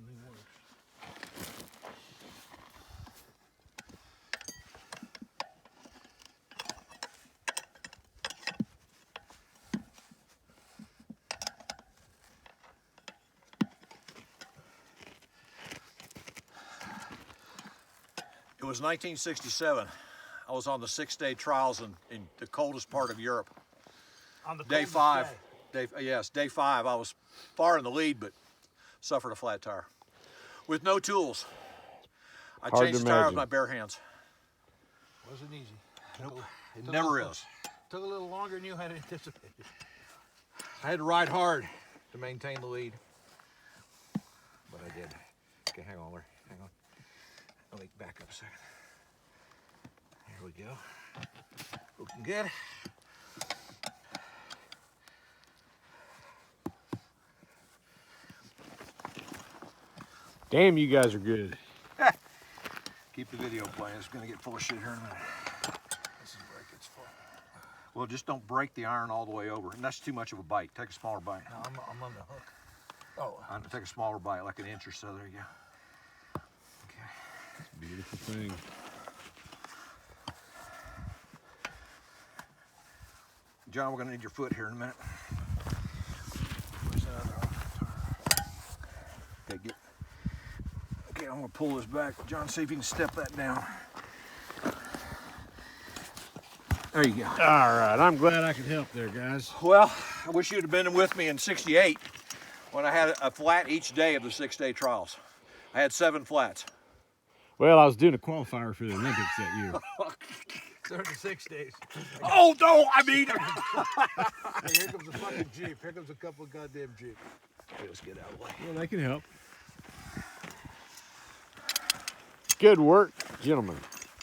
fucking thing works. It was 1967. I was on the 6-day trials in the coldest part of Europe. On the Day 5, day 5, I was far in the lead, but suffered a flat tire. With no tools. I changed the tire with my bare hands. Wasn't easy. Nope, it never is. Took a little longer than you had anticipated. I had to ride hard to maintain the lead, but I did. Okay, hang on, Larry. Hang on. Let me back up a second. Here we go. Looking good. Damn, you guys are good. Keep the video playing. It's going to get full of shit here in a minute. This is where it gets fun. Well, just don't break the iron all the way over. And that's too much of a bite. Take a smaller bite. No, I'm on the hook. Oh. Take a smaller bite, like an inch or so. There you go. Okay. Beautiful thing. John, we're going to need your foot here in a minute. Where's that other one? Okay, okay, I'm going to pull this back. John, see if you can step that down. There you go. All right, I'm glad I could help there, guys. Well, I wish you'd have been with me in '68 when I had a flat each day of the 6-day trials. I had 7 flats. Well, I was doing a qualifier for the Olympics that year. 36 days. Oh, no, I mean... Hey, here comes a fucking Jeep. Here comes a couple of goddamn Jeep. Okay, let's get out of the way. Well, they can help. Good work, gentlemen.